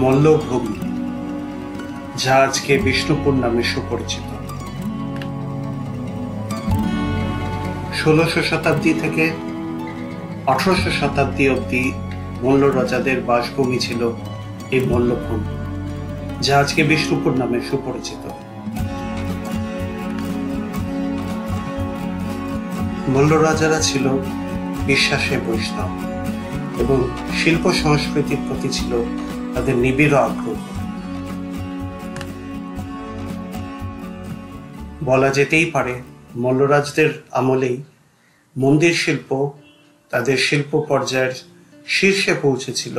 মল্লভূমি, যা আজকে বিষ্ণুপুর নামে সুপরিচিত। 16শো শতাব্দী থেকে 18শো শতাব্দী অব্দি মল্ল রাজাদের বাসভূমি ছিল এই মল্লভূমি, যা আজকে বিষ্ণুপুর নামে সুপরিচিত। মল্ল রাজারা ছিল বিশ্বাসে বৈষ্ণব এবং শিল্প সংস্কৃতির প্রতি ছিল তাদের নিবিড় আগ্রহ। বলা যেতেই পারে মল্লরাজদের আমলেই মন্দির শিল্প তাদের শিল্প পর্যায়ের শীর্ষে পৌঁছেছিল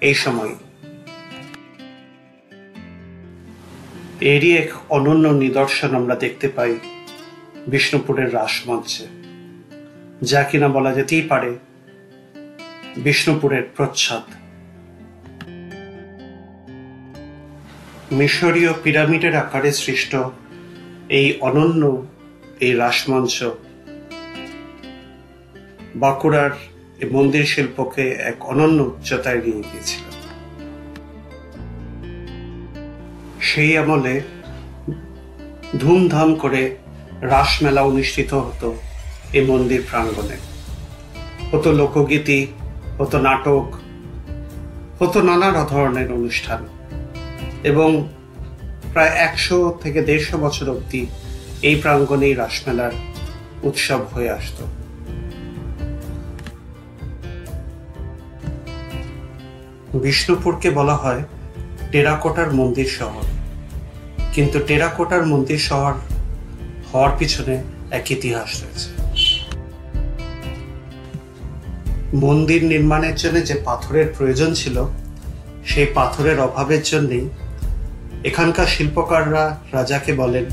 এই সময়। এরই এক অনন্য নিদর্শন আমরা দেখতে পাই বিষ্ণুপুরের রাসমঞ্চে, যা কিনা বলা যেতেই পারে বিষ্ণুপুরের প্রচ্ছদ। মিশরীয় পিরামিডের আকারে সৃষ্ট এই অনন্য এই রাসমঞ্চ বাঁকুড়ার এই মন্দির শিল্পকে এক অনন্য উচ্চতায় নিয়ে গিয়েছিল। সেই আমলে ধুমধাম করে রাসমেলা অনুষ্ঠিত হতো এই মন্দির প্রাঙ্গণে। হতো লোকগীতি, হতো নাটক, হতো নানা ধরনের অনুষ্ঠান, এবং প্রায় 100 থেকে 150 বছর অব্দি এই প্রাঙ্গণেই রাসমেলার উৎসব হয়ে আসত। বিষ্ণুপুরকে বলা হয় টেরাকোটার মন্দির শহর, কিন্তু টেরাকোটার মন্দির শহর হওয়ার পিছনে এক ইতিহাস রয়েছে। মন্দির নির্মাণের জন্য যে পাথরের প্রয়োজন ছিল, সেই পাথরের অভাবের জন্যই এখানকার শিল্পকাররা রাজাকে বলেন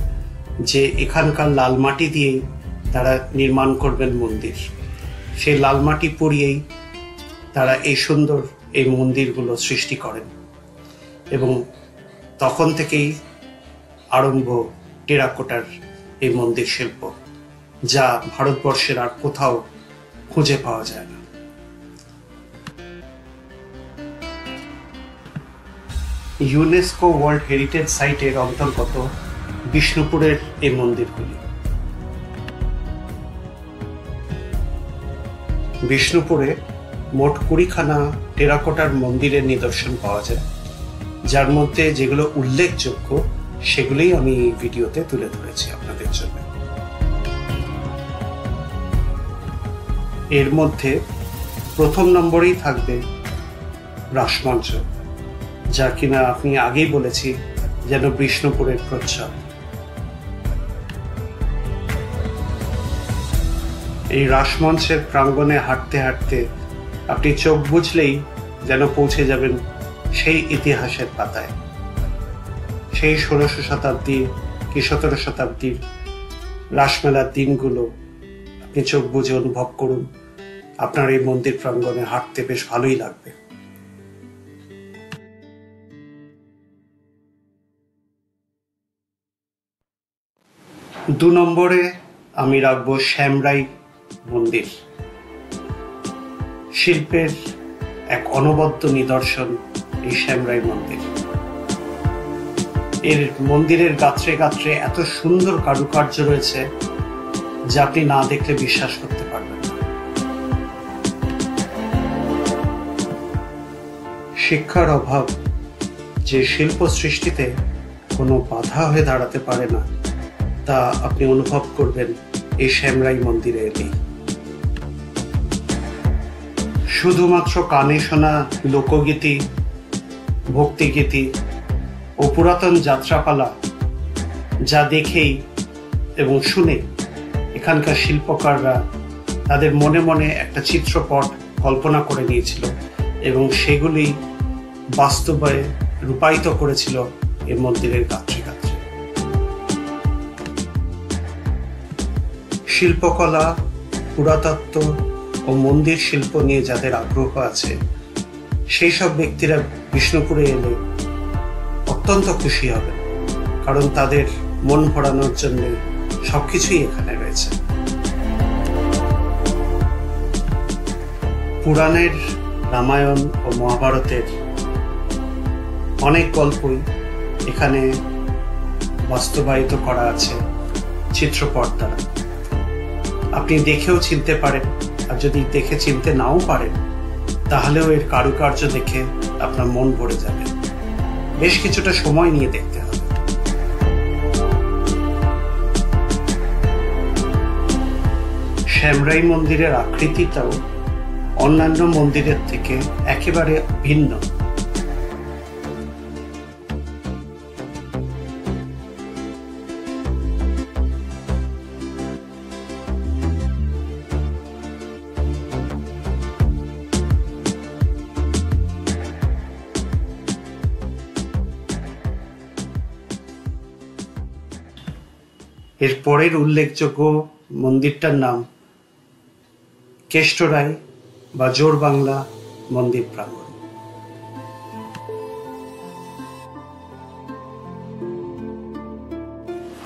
যে এখানকার লাল মাটি দিয়েই তারা নির্মাণ করবেন মন্দির। সেই লাল মাটি পুড়িয়েই তারা এই সুন্দর এই মন্দিরগুলো সৃষ্টি করেন, এবং তখন থেকেই আরম্ভ টেরাকোটার এই মন্দির শিল্প, যা ভারতবর্ষের আর কোথাও খুঁজে পাওয়া যায় না। ইউনেস্কো ওয়ার্ল্ড হেরিটেজ সাইটের অন্তর্গত বিষ্ণুপুরের এই মন্দিরগুলি। বিষ্ণুপুরে মোট 20খানা টেরাকোটার মন্দিরের নিদর্শন পাওয়া যায়, যার মধ্যে যেগুলো উল্লেখযোগ্য সেগুলোই আমি এই ভিডিওতে তুলে ধরেছি আপনাদের জন্য। এর মধ্যে প্রথম নম্বরেই থাকবে রাসমঞ্চ, যা কিনা আপনি আগেই বলেছি যেন বিষ্ণুপুরের প্রচ্ছদ। এই রাসমঞ্চের প্রাঙ্গণে হাঁটতে হাঁটতে আপনি চোখ বুঝলেই যেন পৌঁছে যাবেন সেই ইতিহাসের পাতায়। সেই 16শো শতাব্দী কি 17 শতাব্দীর রাসমেলার দিনগুলো আপনি চোখ বুঝে অনুভব করুন। আপনার এই মন্দির প্রাঙ্গণে হাঁটতে বেশ ভালোই লাগবে। দু নম্বরে আমি রাখবো শ্যামরাই মন্দির। শিল্পের এক অনবদ্য নিদর্শন এই শ্যামরাই মন্দির। এর মন্দিরের গাত্রে গাত্রে এত সুন্দর কারুকার্য রয়েছে যা আপনি না দেখলে বিশ্বাস করতে পারবেন না। শিক্ষার অভাব যে শিল্প সৃষ্টিতে কোনো বাধা হয়ে দাঁড়াতে পারে না, তা আপনি অনুভব করবেন এই শ্যামরাই মন্দিরে এলেই। শুধুমাত্র কানে শোনা লোকগীতি, ভক্তিগীতি ও পুরাতন যাত্রাপালা যা দেখেই এবং শুনে এখানকার শিল্পকাররা তাদের মনে মনে একটা চিত্রপট কল্পনা করে নিয়েছিল এবং সেগুলি বাস্তবে রূপায়িত করেছিল এই মন্দিরের গাত্রে গাত্রে। শিল্পকলা, পুরাতত্ত্ব ও মন্দির শিল্প নিয়ে যাদের আগ্রহ আছে, সেই সব ব্যক্তিরা বিষ্ণুপুরে এলে অত্যন্ত খুশি হবেন, কারণ তাদের মন ভরানোর জন্য সবকিছুই এখানে রয়েছে। পুরাণের, রামায়ণ ও মহাভারতের অনেক গল্পই এখানে বাস্তবায়িত করা আছে চিত্রপট দ্বারা। আপনি দেখেও চিনতে পারেন, আর যদি দেখে চিনতে নাও পারেন তাহলেও এর কারুকার্য দেখে আপনার মন ভরে যাবে। বেশ কিছুটা সময় নিয়ে দেখতে হবে। শ্যামরাই মন্দিরের আকৃতিটাও অন্যান্য মন্দিরের থেকে একেবারে ভিন্ন। এর পরের উল্লেখযোগ্য মন্দিরটার নাম কেষ্টরাই বা জোড়বাংলা মন্দির প্রাঙ্গণ।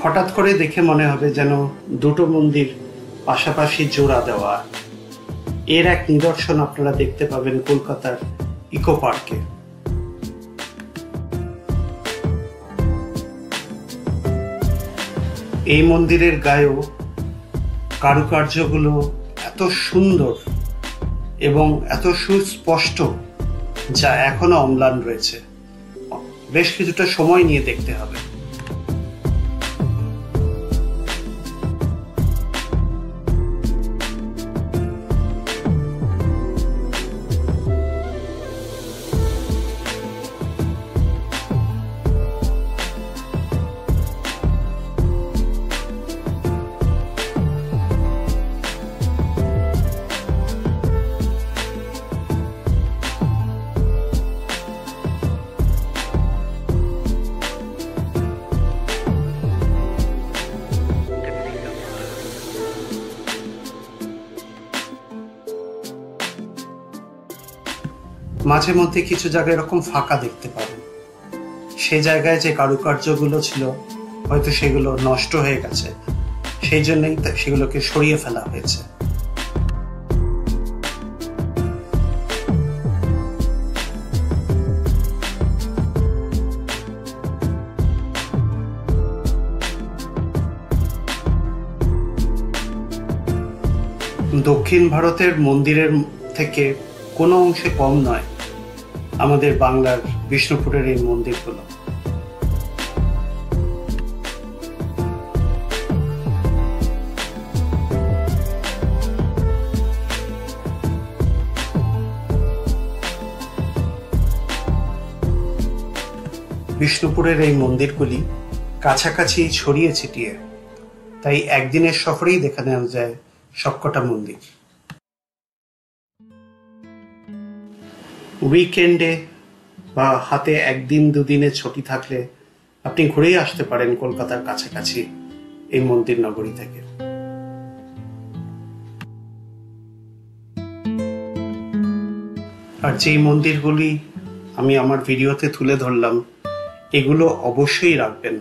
হঠাৎ করে দেখে মনে হবে যেন দুটো মন্দির পাশাপাশি জোড়া দেওয়া। এর এক নিদর্শন আপনারা দেখতে পাবেন কলকাতার ইকো পার্কে। এই মন্দিরের গায়েও কারুকার্যগুলো এত সুন্দর এবং এত সুস্পষ্ট, যা এখনো অম্লান রয়েছে। বেশ কিছুটা সময় নিয়ে দেখতে হবে। মাঝে মধ্যে কিছু জায়গায় এরকম ফাঁকা দেখতে পাবেন। সেই জায়গায় যে কারুকার্যগুলো ছিল হয়তো সেগুলো নষ্ট হয়ে গেছে, সেই জন্যই সেগুলোকে সরিয়ে ফেলা হয়েছে। দক্ষিণ ভারতের মন্দিরের থেকে কোনো অংশে কম নয় আমাদের বাংলার বিষ্ণুপুরের এই মন্দিরগুলো। বিষ্ণুপুরের এই মন্দিরগুলি কাছাকাছি ছড়িয়ে ছিটিয়ে, তাই একদিনের সফরেই দেখা নেওয়া যায় সবকটা মন্দির। উইকেন্ডে বা হাতে একদিন দুদিনের ছুটি থাকলে আপনি ঘুরেই আসতে পারেন কলকাতার কাছাকাছি এই মন্দির নগরী থেকে। আর যেই মন্দিরগুলি আমি আমার ভিডিওতে তুলে ধরলাম, এগুলো অবশ্যই রাখবেন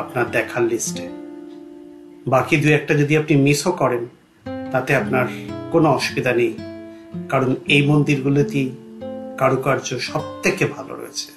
আপনার দেখার লিস্টে। বাকি দু একটা যদি আপনি মিসও করেন তাতে আপনার কোনো অসুবিধা নেই, কারণ এই মন্দিরগুলোতেই কারুকার্য সব থেকে ভালো রয়েছে।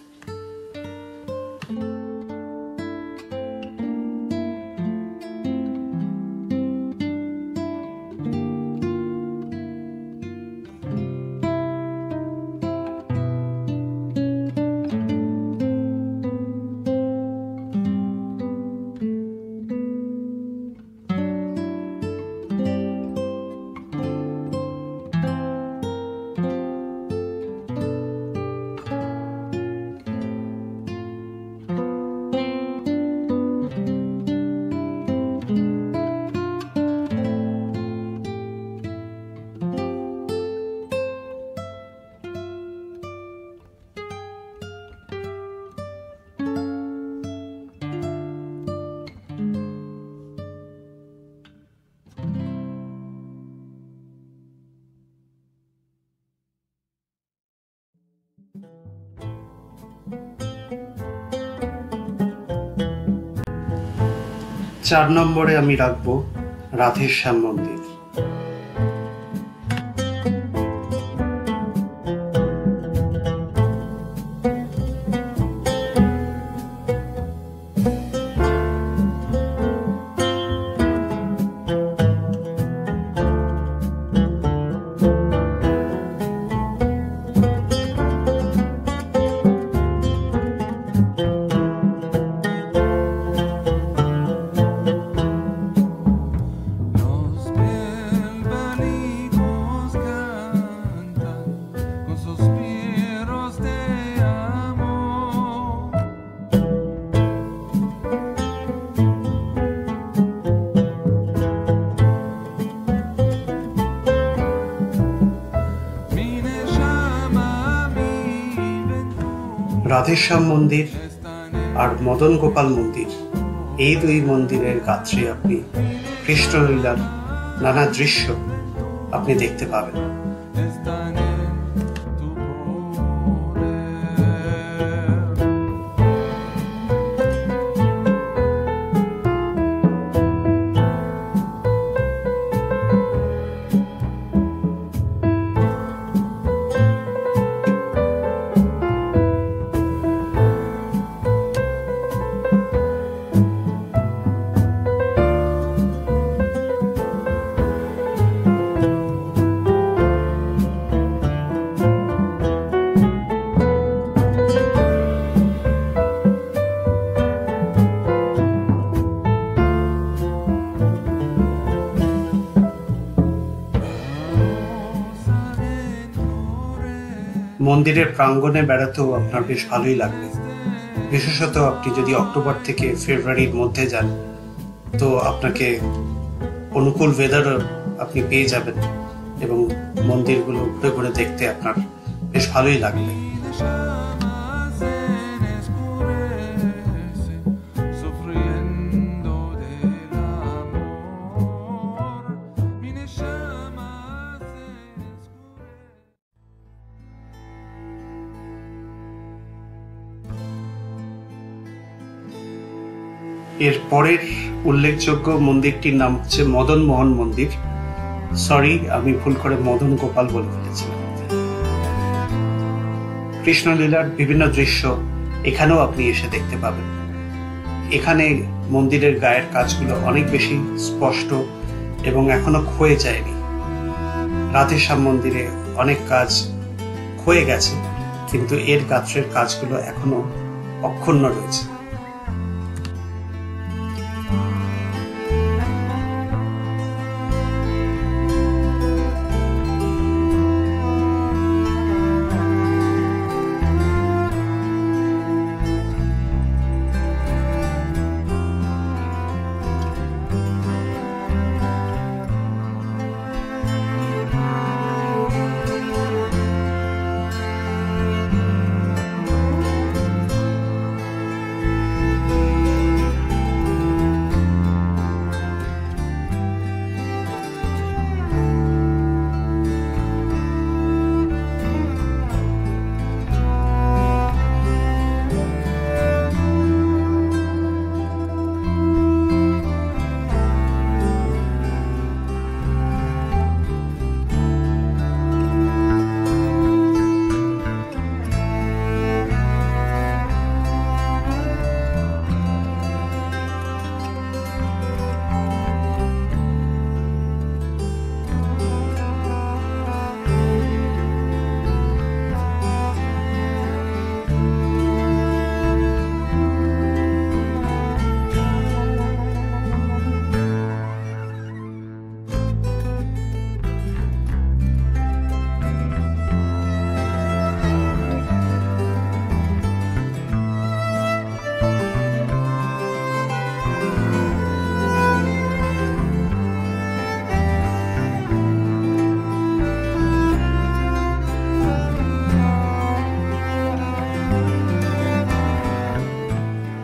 চার নম্বরে আমি রাখবো রাধেশ্যাম মন্দির। রাধেশ্যাম মন্দির আর মদন গোপাল মন্দির, এই দুই মন্দিরের গাত্রে আপনি কৃষ্ণলীলার নানা দৃশ্য আপনি দেখতে পাবেন। মন্দিরের প্রাঙ্গণে বেড়াতেও আপনার বেশ ভালোই লাগবে, বিশেষত আপনি যদি অক্টোবর থেকে ফেব্রুয়ারির মধ্যে যান তো আপনাকে অনুকূল ওয়েদারও আপনি পেয়ে যাবেন এবং মন্দিরগুলো ঘুরে ঘুরে দেখতে আপনার বেশ ভালোই লাগবে। এর পরের উল্লেখযোগ্য মন্দিরটির নাম হচ্ছে মদন মোহন মন্দির। সরি, আমি ভুল করে মদন গোপাল বলে ফেলেছিলাম। কৃষ্ণলীলার বিভিন্ন দৃশ্য এখানেও আপনি এসে দেখতে পাবেন। এখানে মন্দিরের গায়ের কাজগুলো অনেক বেশি স্পষ্ট এবং এখনো ক্ষয়ে যায়নি। রাধেশ্যাম মন্দিরে অনেক কাজ ক্ষয়ে গেছে, কিন্তু এর গাত্রের কাজগুলো এখনো অক্ষুণ্ণ রয়েছে।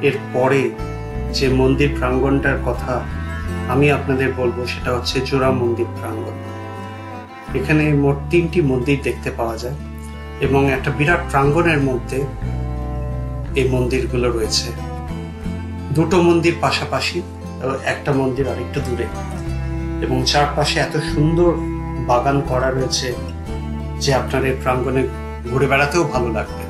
এর পরে যে মন্দির প্রাঙ্গণটার কথা আমি আপনাদের বলবো সেটা হচ্ছে জোড়া মন্দির প্রাঙ্গণ। এখানে মোট 3টি মন্দির দেখতে পাওয়া যায় এবং একটা বিরাট প্রাঙ্গণের মধ্যে এই মন্দিরগুলো রয়েছে। দুটো মন্দির পাশাপাশি, একটা মন্দির আরেকটু দূরে, এবং চারপাশে এত সুন্দর বাগান করা রয়েছে যে আপনার এই প্রাঙ্গণে ঘুরে বেড়াতেও ভালো লাগবে।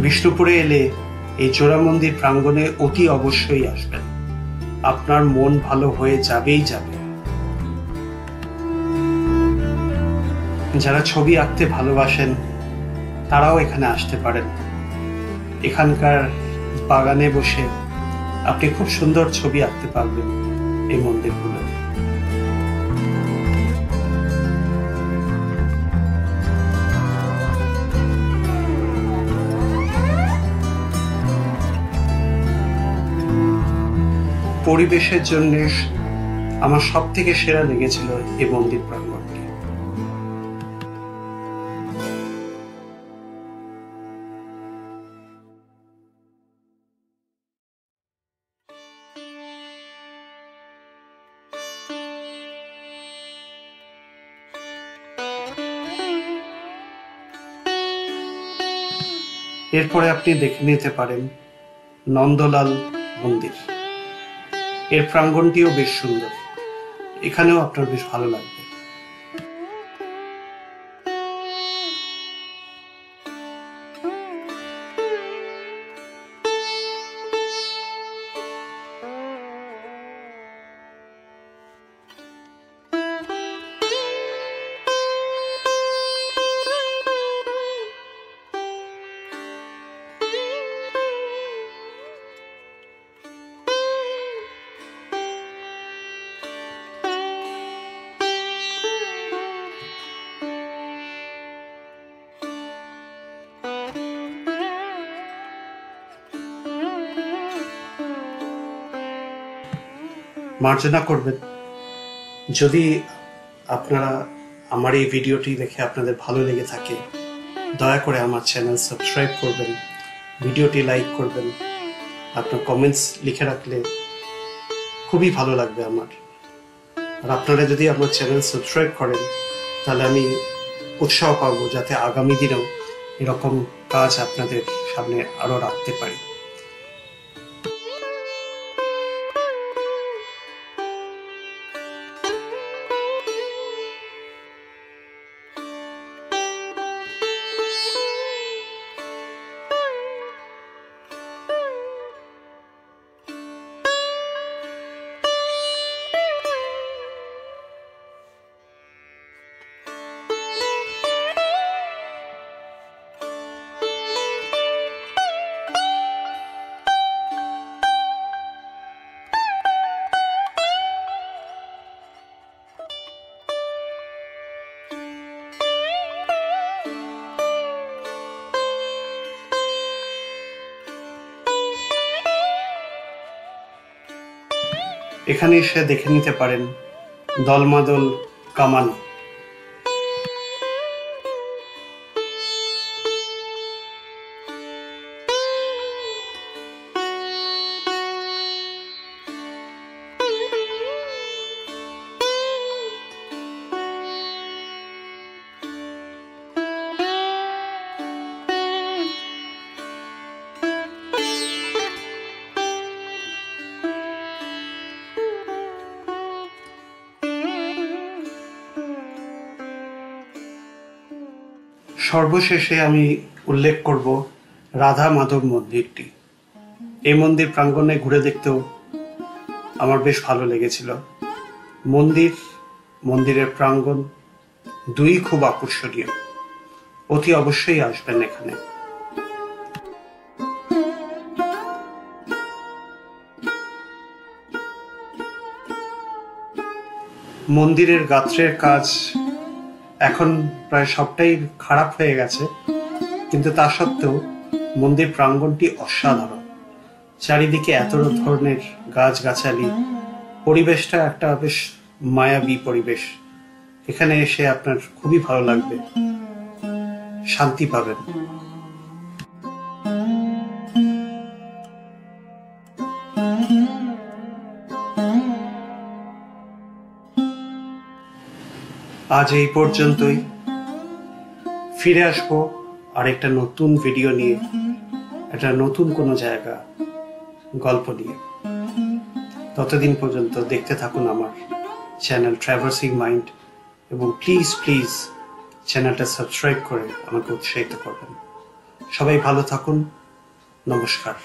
বিষ্ণুপুরে এলে এই জোড়া মন্দির প্রাঙ্গণে অতি অবশ্যই আসবেন, আপনার মন ভালো হয়ে যাবেই যাবে। যারা ছবি আঁকতে ভালোবাসেন তারাও এখানে আসতে পারেন। এখানকার বাগানে বসে আপনি খুব সুন্দর ছবি আঁকতে পারবেন এই মন্দিরগুলো। পরিবেশের জন্য আমার সব থেকে সেরা লেগেছিল এই মন্দির প্রাঙ্গণটি। এরপরে আপনি দেখে নিতে পারেন নন্দলাল মন্দির। এর প্রাঙ্গণটিও বেশ সুন্দর, এখানেও আপনার বেশ ভালো লাগবে। মার্জনা করবেন যদি আপনারা আমার এই ভিডিওটি দেখে আপনাদের ভালো লেগে থাকে। দয়া করে আমার চ্যানেল সাবস্ক্রাইব করবেন, ভিডিওটি লাইক করবেন, আপনার কমেন্টস লিখে রাখলে খুবই ভালো লাগবে আমার। আর আপনারা যদি আমার চ্যানেল সাবস্ক্রাইব করেন তাহলে আমি উৎসাহ পাবো যাতে আগামী দিনেও এরকম কাজ আপনাদের সামনে আরো রাখতে পারি। এখানে এসে দেখে নিতে পারেন দলমাদল কামানো। সর্বশেষে আমি উল্লেখ করব রাধা মাধব মন্দিরটি। এই মন্দির প্রাঙ্গণে ঘুরে দেখতেও আমার বেশ ভালো লেগেছিল। মন্দিরের প্রাঙ্গণ দুই খুব আকর্ষণীয়, অতি অবশ্যই আসবেন এখানে। মন্দিরের গাত্রের কাজ এখন প্রায় সবটাই খারাপ হয়ে গেছে, কিন্তু তা সত্ত্বেও মন্দির প্রাঙ্গণটি অসাধারণ। চারিদিকে এত ধরনের গাছগাছালি, পরিবেশটা একটা বেশ মায়াবী পরিবেশ। এখানে এসে আপনার খুবই ভালো লাগবে, শান্তি পাবেন। আজ এই পর্যন্তই, ফিরে আসবো আরেকটা নতুন ভিডিও নিয়ে, একটা নতুন কোনো জায়গা গল্প নিয়ে। ততদিন পর্যন্ত দেখতে থাকুন আমার চ্যানেল ট্র্যাভার্সিং মাইন্ড, এবং প্লিজ চ্যানেলটা সাবস্ক্রাইব করে আমাকে উৎসাহিত করবেন। সবাই ভালো থাকুন, নমস্কার।